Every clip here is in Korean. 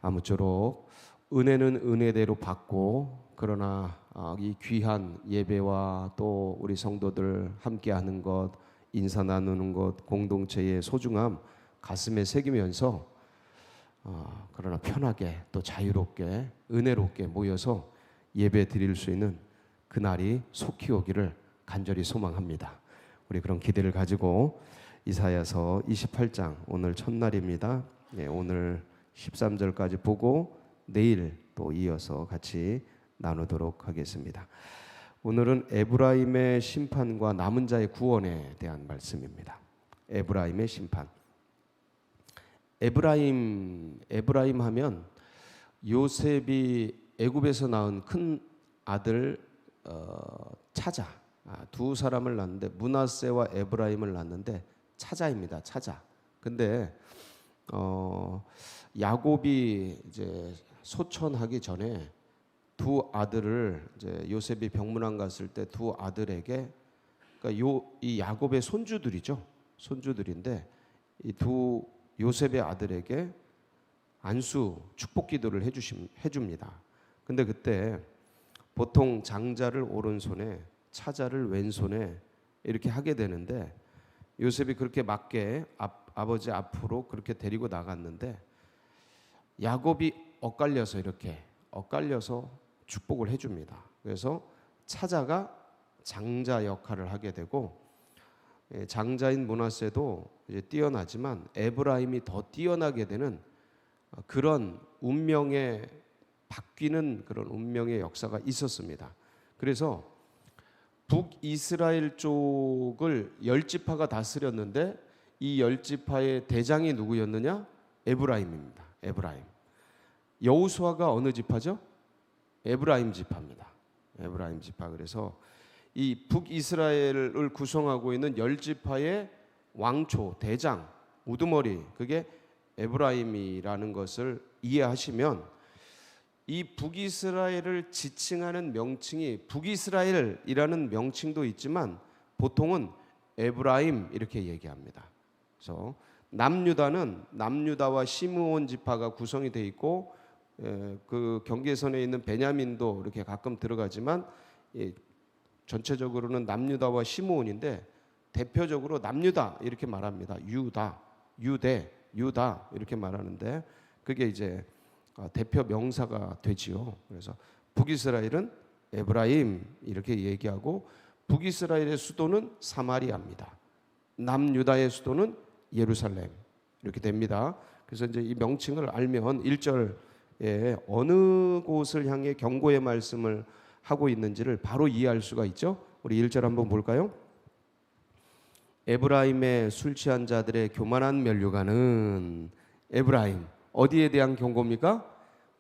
아무쪼록 은혜는 은혜대로 받고, 그러나 이 귀한 예배와 또 우리 성도들 함께하는 것, 인사 나누는 것, 공동체의 소중함 가슴에 새기면서 그러나 편하게 또 자유롭게 은혜롭게 모여서 예배 드릴 수 있는 그날이 속히 오기를 간절히 소망합니다. 우리 그런 기대를 가지고 이사야서 28장 오늘 첫날입니다. 오늘 13절까지 보고 내일 또 이어서 같이 나누도록 하겠습니다. 오늘은 에브라임의 심판과 남은 자의 구원에 대한 말씀입니다. 에브라임의 심판. 에브라임 하면 요셉이 애굽에서 낳은 큰 아들 차자, 두 사람을 낳는데 므낫세와 에브라임을 낳는데 차자입니다. 차자. 근데 야곱이 이제 소천하기 전에 두 아들을 이제 요셉이 병문안 갔을 때 두 아들에게, 그러니까 이 야곱의 손주들이죠. 손주들인데 이 두 요셉의 아들에게 안수 축복 기도를 해줍니다. 근데 그때 보통 장자를 오른손에 차자를 왼손에 이렇게 하게 되는데 요셉이 그렇게 맞게 아버지 앞으로 그렇게 데리고 나갔는데 야곱이 엇갈려서 축복을 해줍니다. 그래서 차자가 장자 역할을 하게 되고, 장자인 므낫세도 이제 뛰어나지만 에브라임이 더 뛰어나게 되는 그런 운명의 바뀌는 그런 운명의 역사가 있었습니다. 그래서 북이스라엘 쪽을 10지파가 다스렸는데 이 10지파의 대장이 누구였느냐? 에브라임입니다. 에브라임. 여호수아가 어느 지파죠? 에브라임 지파입니다. 에브라임 지파. 그래서 이 북이스라엘을 구성하고 있는 10지파의 왕초, 대장, 우두머리, 그게 에브라임이라는 것을 이해하시면 이 북이스라엘을 지칭하는 명칭이 북이스라엘이라는 명칭도 있지만 보통은 에브라임 이렇게 얘기합니다. 그래서 남유다와 시므온 지파가 구성이 돼 있고, 그 경계선에 있는 베냐민도 이렇게 가끔 들어가지만 전체적으로는 남유다와 시므온인데 대표적으로 남유다 이렇게 말합니다. 유대 이렇게 말하는데 그게 이제 대표 명사가 되지요. 그래서 북이스라엘은 에브라임 이렇게 얘기하고, 북이스라엘의 수도는 사마리아입니다. 남유다의 수도는 예루살렘 이렇게 됩니다. 그래서 이제 이 명칭을 알면 1절에 어느 곳을 향해 경고의 말씀을 하고 있는지를 바로 이해할 수가 있죠. 우리 1절 한번 볼까요? 에브라임의 술 취한 자들의 교만한 면류관은, 에브라임 어디에 대한 경고입니까?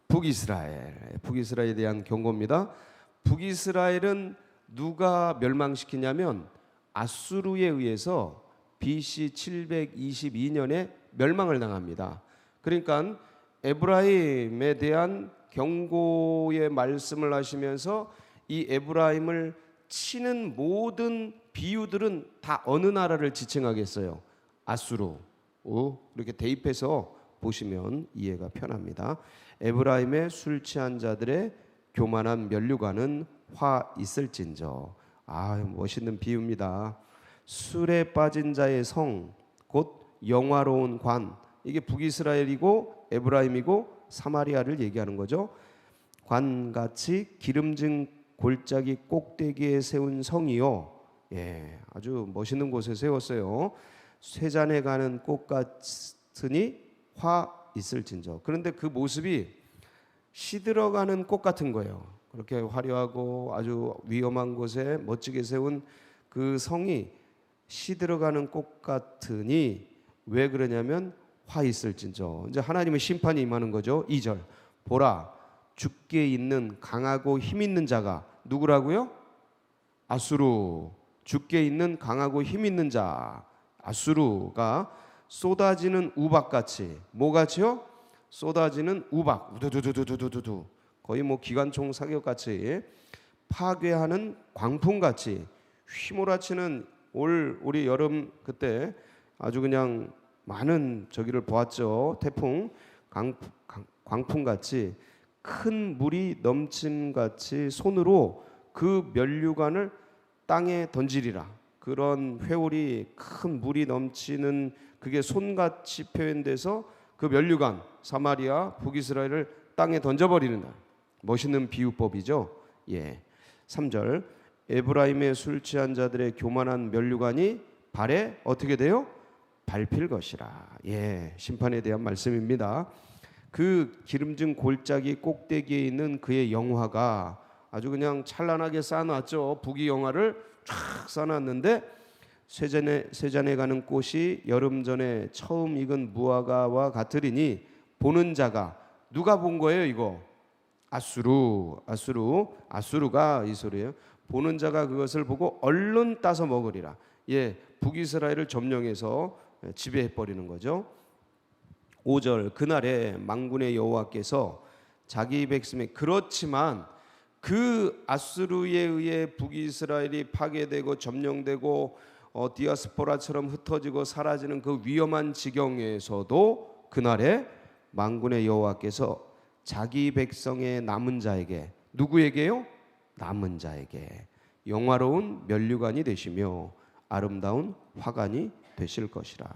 북이스라엘에 대한 경고입니다. 북이스라엘은 누가 멸망시키냐면 아수르에 의해서 BC 722년에 멸망을 당합니다. 그러니까 에브라임에 대한 경고의 말씀을 하시면서 이 에브라임을 치는 모든 비유들은 다 어느 나라를 지칭하겠어요? 아수르. 이렇게 대입해서 보시면 이해가 편합니다. 에브라임의 술 취한 자들의 교만한 면류관은 화 있을진저. 멋있는 비유입니다. 술에 빠진 자의 성, 곧 영화로운 관. 이게 북이스라엘이고 에브라임이고 사마리아를 얘기하는 거죠. 관같이 기름진 골짜기 꼭대기에 세운 성이요. 아주 멋있는 곳에 세웠어요. 쇠잔에 가는 꽃 같으니 화 있을진저. 그런데 그 모습이 시들어가는 꽃 같은 거예요. 그렇게 화려하고 아주 위험한 곳에 멋지게 세운 그 성이 시들어가는 꽃 같으니, 왜 그러냐면 화 있을진저. 이제 하나님의 심판이 임하는 거죠. 2절 보라, 주께 있는 강하고 힘 있는 자가 누구라고요? 아수르. 주께 있는 강하고 힘 있는 자 아수르가 쏟아지는 우박같이, 뭐같이요? 쏟아지는 우박, 우두두두두두두두, 거의 뭐 기관총 사격같이, 파괴하는 광풍같이 휘몰아치는 우리 여름 그때 아주 그냥 많은 저기를 보았죠. 태풍. 광풍같이 큰 물이 넘침같이 손으로 그 면류관을 땅에 던지리라. 그런 회오리 큰 물이 넘치는 그게 손같이 표현돼서 그 면류관 사마리아 북이스라엘을 땅에 던져버리는 날. 멋있는 비유법이죠. 예. 3절 에브라임의 술 취한 자들의 교만한 면류관이 발에 어떻게 돼요? 밟힐 것이라. 예, 심판에 대한 말씀입니다. 그 기름진 골짜기 꼭대기에 있는 그의 영화가 아주 그냥 찬란하게 쌓아놨죠. 북이 영화를 쫙 쌓아놨는데 쇠잔에 가는 꽃이 여름 전에 처음 익은 무화과와 같으리니 보는 자가 누가 본 거예요? 이거 아수르가 이 소리예요. 보는 자가 그것을 보고 얼른 따서 먹으리라. 예, 북이스라엘을 점령해서 지배해 버리는 거죠. 5절 그날에 만군의 여호와께서 자기 백성에 그렇지만 그 아수르에 의해 북이스라엘이 파괴되고 점령되고 디아스포라처럼 흩어지고 사라지는 그 위험한 지경에서도 그날에 만군의 여호와께서 자기 백성의 남은 자에게 누구에게요? 남은 자에게 영화로운 면류관이 되시며 아름다운 화관이 되실 것이라.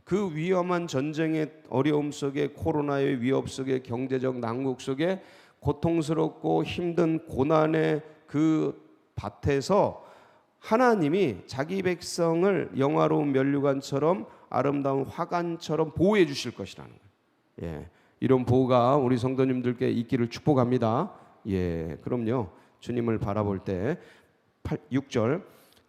그 위험한 전쟁의 어려움 속에 코로나의 위협 속에 경제적 난국 속에 고통스럽고 힘든 고난의 그 밭에서 하나님이 자기 백성을 영화로운 면류관처럼 아름다운 화관처럼 보호해 주실 것이라는 거예요. 예, 이런 보호가 우리 성도님들께 있기를 축복합니다. 예, 그럼요. 주님을 바라볼 때 6절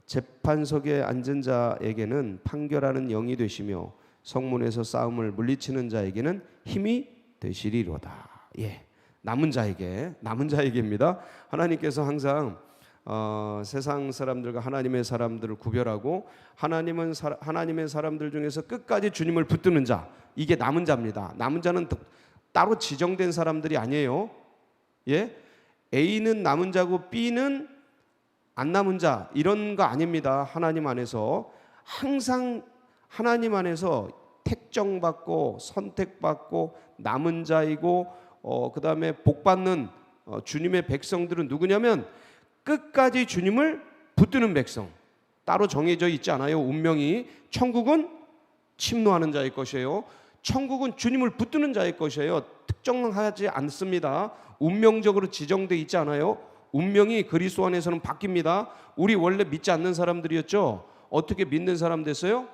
재판석에 앉은 자에게는 판결하는 영이 되시며 성문에서 싸움을 물리치는 자에게는 힘이 되시리로다. 예, 남은 자에게입니다. 하나님께서 항상 세상 사람들과 하나님의 사람들을 구별하고 하나님의 사람들 중에서 끝까지 주님을 붙드는 자, 이게 남은 자입니다. 남은 자는 따로 지정된 사람들이 아니에요. 예, A는 남은 자고 B는 안 남은 자 이런 거 아닙니다. 하나님 안에서 항상 하나님 안에서 택정받고 선택받고 남은 자이고 그 다음에 복받는 주님의 백성들은 누구냐면 끝까지 주님을 붙드는 백성. 따로 정해져 있지 않아요. 운명이. 천국은 침노하는 자의 것이에요. 천국은 주님을 붙드는 자의 것이에요. 특정하지 않습니다. 운명적으로 지정되어 있지 않아요. 운명이 그리스도 안에서는 바뀝니다. 우리 원래 믿지 않는 사람들이었죠. 어떻게 믿는 사람 됐어요?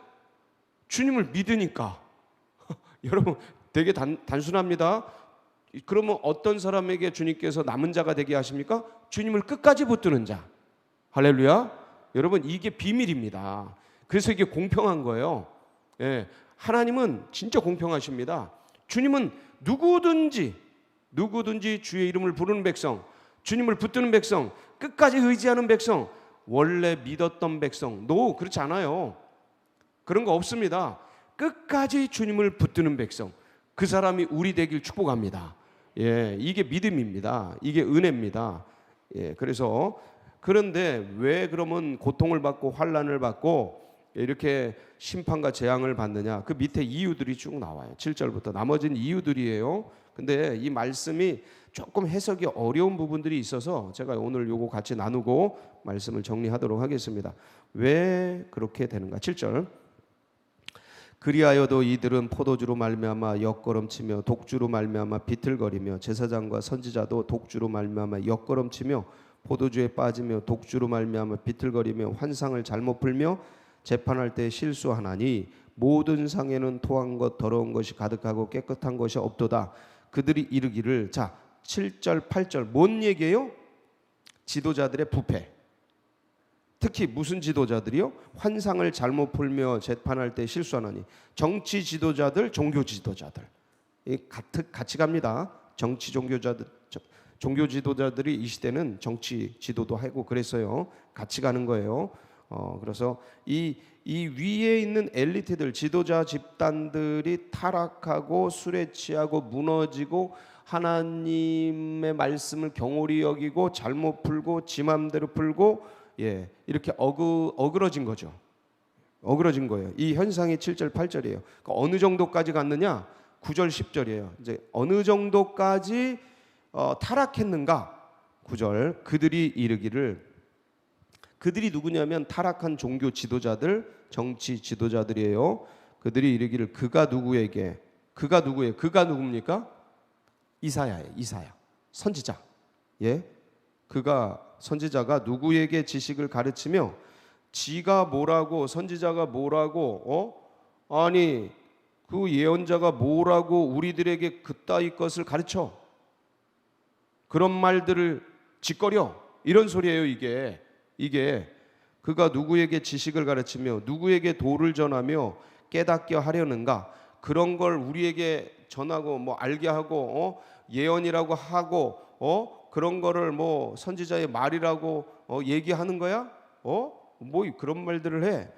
주님을 믿으니까. 여러분 되게 단순합니다. 그러면 어떤 사람에게 주님께서 남은 자가 되게 하십니까? 주님을 끝까지 붙드는 자. 할렐루야. 여러분 이게 비밀입니다. 그래서 이게 공평한 거예요. 예, 하나님은 진짜 공평하십니다. 주님은 누구든지 주의 이름을 부르는 백성, 주님을 붙드는 백성, 끝까지 의지하는 백성, 원래 믿었던 백성, 그렇지 않아요. 그런 거 없습니다. 끝까지 주님을 붙드는 백성, 그 사람이 우리 되길 축복합니다. 예, 이게 믿음입니다. 이게 은혜입니다. 예, 그런데 왜 그러면 고통을 받고 환난을 받고 이렇게 심판과 재앙을 받느냐? 그 밑에 이유들이 쭉 나와요. 7절부터 나머지는 이유들이에요. 근데 이 말씀이 조금 해석이 어려운 부분들이 있어서 제가 오늘 요거 같이 나누고 말씀을 정리하도록 하겠습니다. 왜 그렇게 되는가? 7절 그리하여도 이들은 포도주로 말미암아 역걸음치며 독주로 말미암아 비틀거리며 제사장과 선지자도 독주로 말미암아 역걸음치며 포도주에 빠지며 독주로 말미암아 비틀거리며 환상을 잘못 풀며 재판할 때 실수하나니 모든 상에는 토한 것 더러운 것이 가득하고 깨끗한 것이 없도다. 그들이 이르기를. 자 7절 8절 뭔 얘기예요? 지도자들의 부패. 특히 무슨 지도자들이요? 환상을 잘못 풀며 재판할 때 실수하나니. 정치 지도자들, 종교 지도자들 같이 갑니다. 정치 종교 지도자들이 이 시대는 정치 지도도 하고 그랬어요. 같이 가는 거예요. 그래서 이 위에 있는 엘리트들, 지도자 집단들이 타락하고 술에 취하고 무너지고 하나님의 말씀을 경홀히 여기고 잘못 풀고 지 맘대로 풀고 예, 이렇게 어그러진 거죠. 어그러진 거예요. 이 현상이 7절 8절이에요. 그러니까 어느 정도까지 갔느냐? 9절 10절이에요. 이제 어느 정도까지 타락했는가? 9절 그들이 이르기를, 그들이 누구냐면 타락한 종교 지도자들, 정치 지도자들이에요. 그들이 이르기를 그가 누구에게, 그가 누구예요? 그가 누굽니까? 이사야예요. 이사야 선지자. 예, 그가 선지자가 누구에게 지식을 가르치며 지가 뭐라고, 선지자가 뭐라고, 아니 그 예언자가 뭐라고 우리들에게 그따위 것을 가르쳐, 그런 말들을 짓거려, 이런 소리예요. 이게 그가 누구에게 지식을 가르치며 누구에게 도를 전하며 깨닫게 하려는가? 그런 걸 우리에게 전하고 뭐 알게 하고 예언이라고 하고 그런 거를 뭐 선지자의 말이라고 얘기하는 거야? 뭐 그런 말들을 해?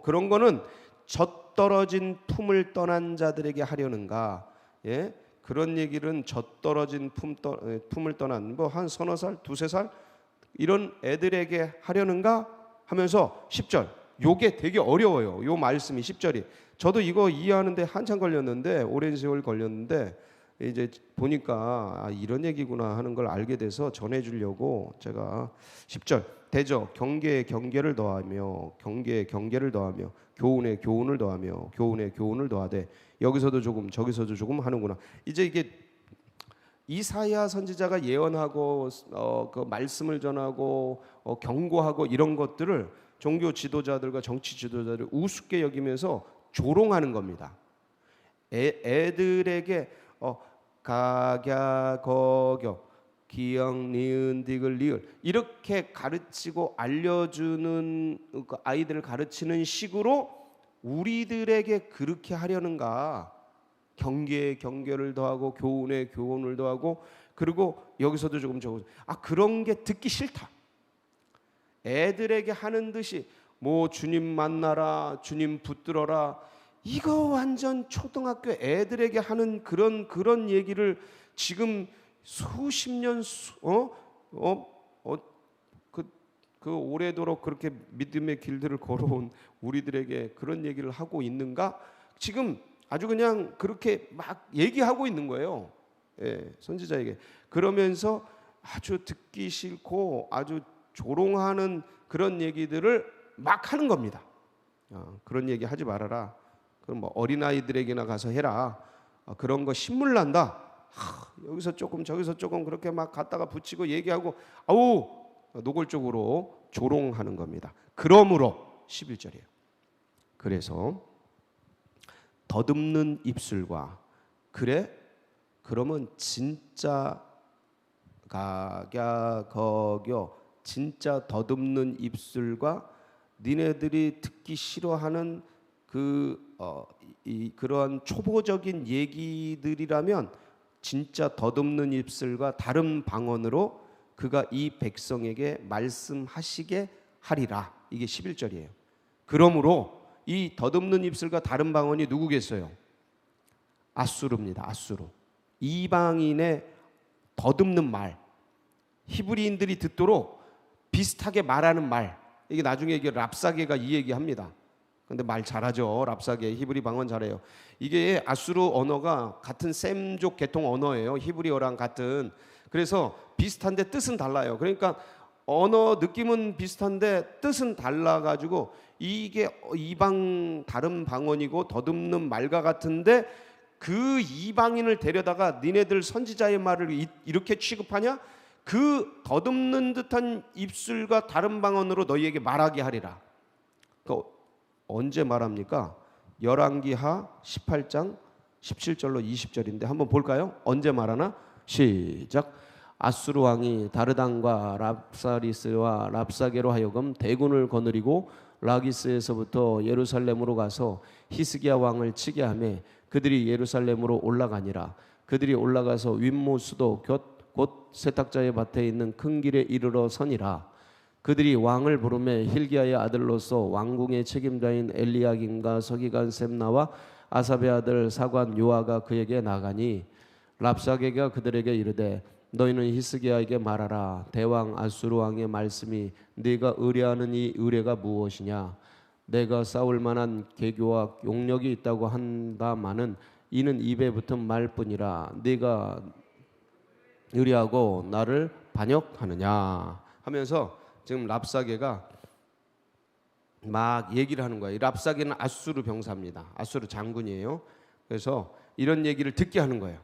그런 거는 젖떨어진 품을 떠난 자들에게 하려는가? 예? 그런 얘기는 젖떨어진 품을 떠난 뭐 한 서너 살, 두세 살 이런 애들에게 하려는가 하면서 10절, 요게 되게 어려워요. 요 말씀이 10절이. 저도 이거 이해하는데 한참 걸렸는데, 오랜 세월 걸렸는데, 이제 보니까 이런 얘기구나 하는 걸 알게 돼서 전해주려고 제가 10절, 대저 경계에 경계를 더하며 경계에 경계를 더하며 교훈에 교훈을 더하며 교훈에 교훈을 더하되, 여기서도 조금 저기서도 조금 하는구나. 이제 이게 이사야 선지자가 예언하고 그 말씀을 전하고 경고하고 이런 것들을 종교 지도자들과 정치 지도자들 우습게 여기면서 조롱하는 겁니다. 애들에게 가갸 거겨 기영 니은 디귿 리을 이렇게 가르치고 알려주는 그 아이들을 가르치는 식으로 우리들에게 그렇게 하려는가? 경계에 경계를 더하고 교훈에 교훈을 더하고, 그리고 여기서도 조금 적어, 그런 게 듣기 싫다. 애들에게 하는 듯이 뭐 주님 만나라, 주님 붙들어라, 이거 완전 초등학교 애들에게 하는 그런 얘기를 지금 수십 년 그 오래도록 그렇게 믿음의 길들을 걸어온 우리들에게 그런 얘기를 하고 있는가? 지금 아주 그냥 그렇게 막 얘기하고 있는 거예요. 예, 선지자에게. 그러면서 아주 듣기 싫고 아주 조롱하는 그런 얘기들을 막 하는 겁니다. 그런 얘기 하지 말아라. 그럼 뭐 어린아이들에게나 가서 해라. 그런 거 신물 난다. 여기서 조금 저기서 조금 그렇게 막 갖다가 붙이고 얘기하고 노골적으로 조롱하는 겁니다. 그러므로 11절이에요. 그래서 더듬는 입술과, 그래? 그러면 진짜 가갸 거겨 진짜 더듬는 입술과 니네들이 듣기 싫어하는 그러한 초보적인 얘기들이라면 진짜 더듬는 입술과 다른 방언으로 그가 이 백성에게 말씀하시게 하리라. 이게 11절이에요. 그러므로 이 더듬는 입술과 다른 방언이 누구겠어요? 아수르입니다. 아수르. 이방인의 더듬는 말, 히브리인들이 듣도록 비슷하게 말하는 말, 이게 나중에 이게 랍사게가 이 얘기합니다. 근데 말 잘하죠. 랍사게 히브리 방언 잘해요. 이게 아수르 언어가 같은 셈족 계통 언어예요. 히브리어랑 같은. 그래서 비슷한데 뜻은 달라요. 그러니까 언어 느낌은 비슷한데 뜻은 달라가지고 이게 이방 다른 방언이고 더듬는 말과 같은데, 그 이방인을 데려다가 니네들 선지자의 말을 이렇게 취급하냐? 그 더듬는 듯한 입술과 다른 방언으로 너희에게 말하게 하리라. 그러니까 언제 말합니까? 열왕기하 18장 17절로 20절인데 한번 볼까요? 언제 말하나? 시작. 아수르 왕이 다르단과 랍사리스와 랍사게로 하여금 대군을 거느리고 라기스에서부터 예루살렘으로 가서 히스기야 왕을 치게 하며 그들이 예루살렘으로 올라가니라. 그들이 올라가서 윗모 수도 곧 세탁자의 밭에 있는 큰 길에 이르러 서니라. 그들이 왕을 부르매 hil기야의 아들로서 왕궁의 책임자인 엘리야김과 서기관 셈나와 아삽의 아들 사관 요아가 그에게 나가니 랍사게가 그들에게 이르되 너희는 히스기야에게 말하라. 대왕 아수르 왕의 말씀이 네가 의뢰하는 이 의뢰가 무엇이냐? 내가 싸울 만한 계교와 용력이 있다고 한다마는 이는 입에 붙은 말뿐이라 네가 의리하고 나를 반역하느냐 하면서 지금 랍사게가 막 얘기를 하는 거예요. 이 랍사게는 아수르 병사입니다. 아수르 장군이에요. 그래서 이런 얘기를 듣게 하는 거예요.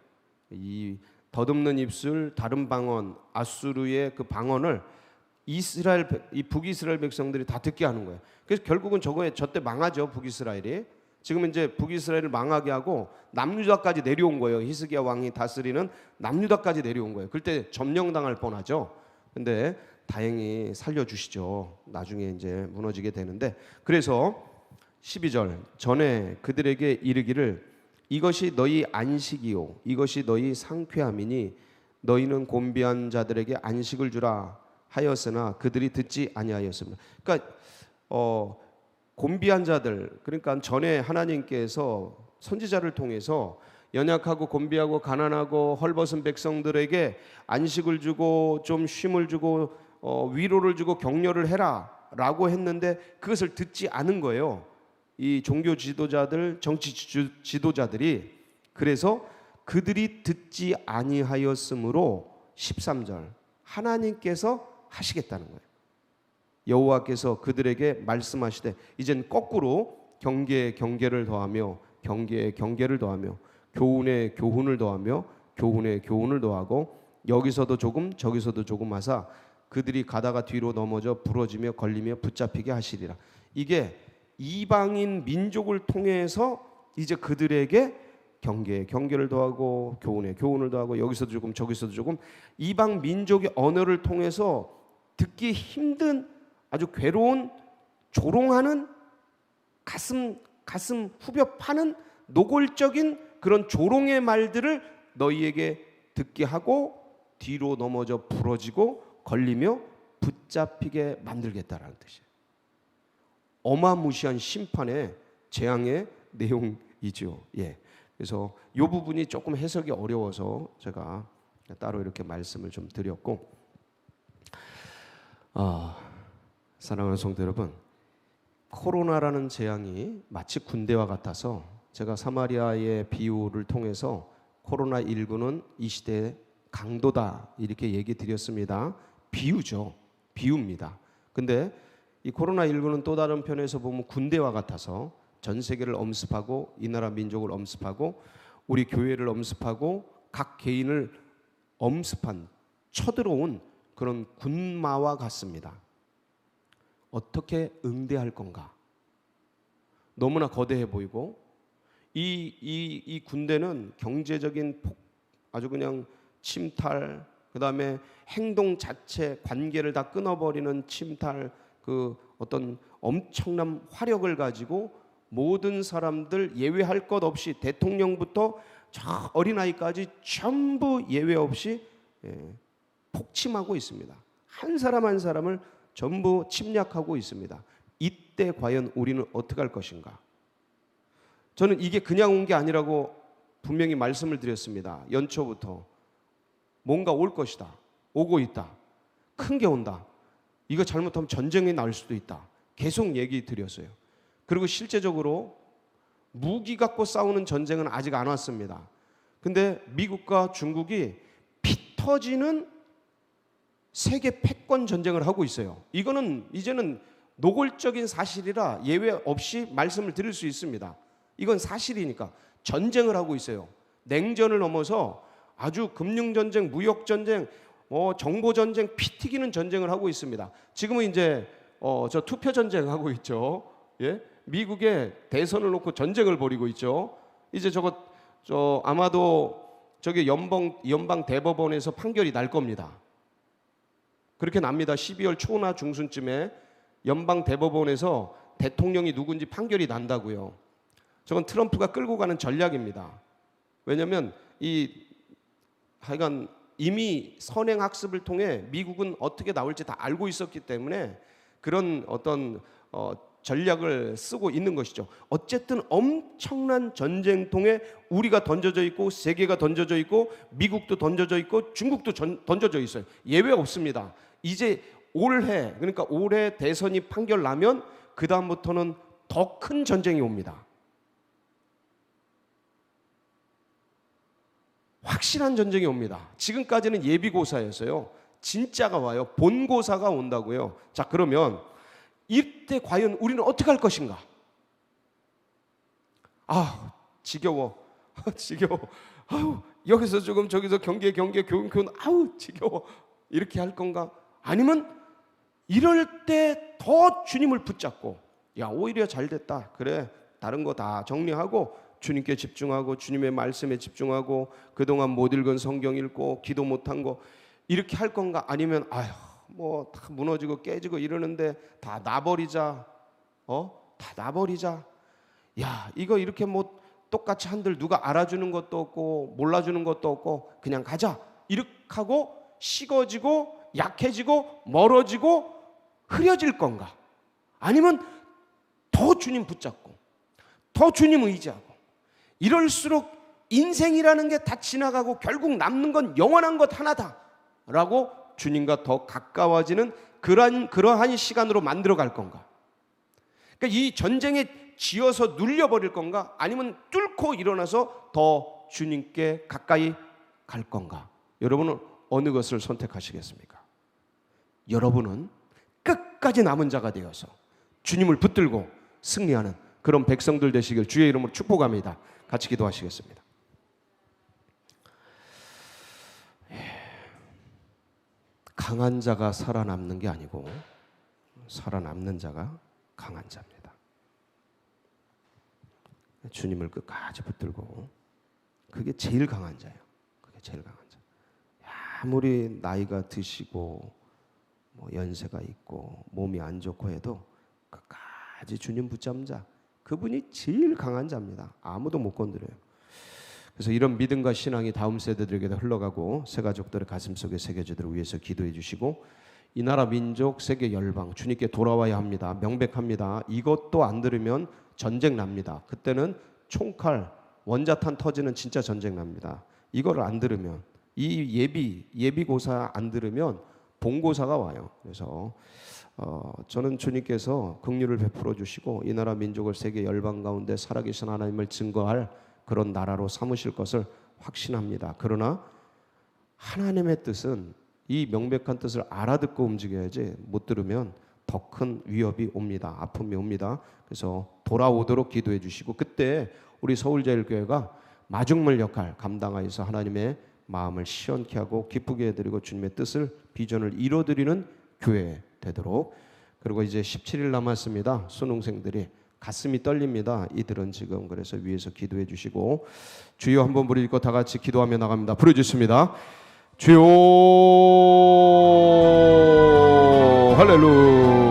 이 덧없는 입술 다른 방언 아수르의 그 방언을 이 북이스라엘 백성들이 다 듣게 하는 거예요. 그래서 결국은 저때 망하죠. 북이스라엘이. 지금 이제 북이스라엘을 망하게 하고 남유다까지 내려온 거예요. 히스기야 왕이 다스리는 남유다까지 내려온 거예요. 그때 점령당할 뻔하죠. 근데 다행히 살려주시죠. 나중에 이제 무너지게 되는데, 그래서 12절 전에 그들에게 이르기를 이것이 너희 안식이요 이것이 너희 상쾌함이니 너희는 곤비한 자들에게 안식을 주라 하였으나 그들이 듣지 아니하였습니다. 그러니까 곤비한 자들, 그러니까 전에 하나님께서 선지자를 통해서 연약하고 곤비하고 가난하고 헐벗은 백성들에게 안식을 주고 좀 쉼을 주고 위로를 주고 격려를 해라 라고 했는데 그것을 듣지 않은 거예요. 이 종교 지도자들, 정치 지도자들이. 그래서 그들이 듣지 아니하였으므로 13절 하나님께서 하시겠다는 거예요. 여호와께서 그들에게 말씀하시되 이젠 거꾸로 경계에 경계를 더하며 경계에 경계를 더하며 교훈에 교훈을 더하며 교훈에 교훈을 더하고 여기서도 조금 저기서도 조금 하사 그들이 가다가 뒤로 넘어져 부러지며 걸리며 붙잡히게 하시리라. 이게 이방인 민족을 통해서 이제 그들에게 경계에 경계를 더하고 교훈에 교훈을 더하고 여기서도 조금 저기서도 조금 이방 민족의 언어를 통해서 듣기 힘든 아주 괴로운 조롱하는 가슴 후벼 파는 노골적인 그런 조롱의 말들을 너희에게 듣게 하고 뒤로 넘어져 부러지고 걸리며 붙잡히게 만들겠다라는 뜻이에요. 어마무시한 심판의 재앙의 내용이죠. 예. 그래서 이 부분이 조금 해석이 어려워서 제가 따로 이렇게 말씀을 좀 드렸고, 사랑하는 성도 여러분, 코로나라는 재앙이 마치 군대와 같아서 제가 사마리아의 비유를 통해서 코로나19는 이 시대의 강도다 이렇게 얘기 드렸습니다. 비유죠. 비유입니다. 근데 이 코로나19는 또 다른 편에서 보면 군대와 같아서 전 세계를 엄습하고 이 나라 민족을 엄습하고 우리 교회를 엄습하고 각 개인을 엄습한 쳐들어온 그런 군마와 같습니다. 어떻게 응대할 건가? 너무나 거대해 보이고 이 군대는 경제적인 아주 그냥 침탈, 그 다음에 행동 자체 관계를 다 끊어버리는 침탈, 그 어떤 엄청난 화력을 가지고 모든 사람들 예외할 것 없이 대통령부터 저 어린아이까지 전부 예외 없이 폭침하고 있습니다. 한 사람 한 사람을 전부 침략하고 있습니다. 이때 과연 우리는 어떻게 할 것인가? 저는 이게 그냥 온 게 아니라고 분명히 말씀을 드렸습니다. 연초부터 뭔가 올 것이다. 오고 있다. 큰 게 온다. 이거 잘못하면 전쟁이 날 수도 있다. 계속 얘기 드렸어요. 그리고 실제적으로 무기 갖고 싸우는 전쟁은 아직 안 왔습니다. 근데 미국과 중국이 피 터지는 세계 패권 전쟁을 하고 있어요. 이거는 이제는 노골적인 사실이라 예외 없이 말씀을 드릴 수 있습니다. 이건 사실이니까 전쟁을 하고 있어요. 냉전을 넘어서 아주 금융전쟁, 무역전쟁, 정보전쟁, 피 튀기는 전쟁을 하고 있습니다. 지금은 이제 저 투표 전쟁 하고 있죠. 예? 미국의 대선을 놓고 전쟁을 벌이고 있죠. 이제 아마도 저기 연방 대법원에서 판결이 날 겁니다. 그렇게 납니다. 12월 초나 중순쯤에 연방 대법원에서 대통령이 누군지 판결이 난다고요. 저건 트럼프가 끌고 가는 전략입니다. 왜냐하면 하여간 이미 선행 학습을 통해 미국은 어떻게 나올지 다 알고 있었기 때문에 그런 어떤 전략을 쓰고 있는 것이죠. 어쨌든 엄청난 전쟁통에 우리가 던져져 있고 세계가 던져져 있고 미국도 던져져 있고 중국도 던져져 있어요. 예외 없습니다. 이제 올해, 그러니까 올해 대선이 판결 나면 그 다음부터는 더 큰 전쟁이 옵니다. 확실한 전쟁이 옵니다. 지금까지는 예비고사였어요. 진짜가 와요. 본고사가 온다고요. 자, 그러면 이때 과연 우리는 어떻게 할 것인가? 아, 지겨워. 지겨워. 아우, 여기서 조금 저기서 경계 교훈 아우 지겨워. 이렇게 할 건가? 아니면 이럴 때 더 주님을 붙잡고, 야, 오히려 잘 됐다. 그래, 다른 거 다 정리하고 주님께 집중하고 주님의 말씀에 집중하고 그동안 못 읽은 성경 읽고 기도 못한 거 이렇게 할 건가? 아니면 아휴 뭐 다 무너지고 깨지고 이러는데 다 놔버리자. 다 놔버리자. 야, 이거 이렇게 뭐 똑같이 한들 누가 알아주는 것도 없고 몰라주는 것도 없고 그냥 가자. 이렇게 하고 식어지고 약해지고 멀어지고 흐려질 건가? 아니면 더 주님 붙잡고 더 주님 의지하고, 이럴수록 인생이라는 게 다 지나가고 결국 남는 건 영원한 것 하나다 라고 주님과 더 가까워지는 그러한 시간으로 만들어갈 건가? 그러니까 이 전쟁에 지어서 눌려버릴 건가? 아니면 뚫고 일어나서 더 주님께 가까이 갈 건가? 여러분은 어느 것을 선택하시겠습니까? 여러분은 끝까지 남은 자가 되어서 주님을 붙들고 승리하는 그런 백성들 되시길 주의 이름으로 축복합니다. 같이 기도하시겠습니다. 강한 자가 살아남는 게 아니고 살아남는 자가 강한 자입니다. 주님을 끝까지 붙들고, 그게 제일 강한 자예요. 그게 제일 강한 자. 아무리 나이가 드시고 뭐 연세가 있고 몸이 안 좋고 해도 끝까지 주님 붙잡은 자, 그분이 제일 강한 자입니다. 아무도 못 건드려요. 그래서 이런 믿음과 신앙이 다음 세대들에게도 흘러가고 새 가족들의 가슴속에 새겨지도록 위해서 기도해 주시고, 이 나라 민족 세계 열방 주님께 돌아와야 합니다. 명백합니다. 이것도 안 들으면 전쟁 납니다. 그때는 총칼 원자탄 터지는 진짜 전쟁 납니다. 이걸 안 들으면, 이 예비고사 안 들으면 본고사가 와요. 그래서 저는 주님께서 긍휼을 베풀어 주시고 이 나라 민족을 세계 열방 가운데 살아계신 하나님을 증거할 그런 나라로 삼으실 것을 확신합니다. 그러나 하나님의 뜻은, 이 명백한 뜻을 알아듣고 움직여야지 못 들으면 더 큰 위협이 옵니다. 아픔이 옵니다. 그래서 돌아오도록 기도해 주시고, 그때 우리 서울제일교회가 마중물 역할 감당하여서 하나님의 마음을 시원케 하고 기쁘게 해드리고 주님의 뜻을, 비전을 이뤄드리는 교회 되도록. 그리고 이제 17일 남았습니다. 수능생들이 가슴이 떨립니다. 이들은 지금. 그래서 위에서 기도해 주시고, 주여 한번 부르짖고 다 같이 기도하며 나갑니다. 부르짖습니다. 주여. 할렐루야.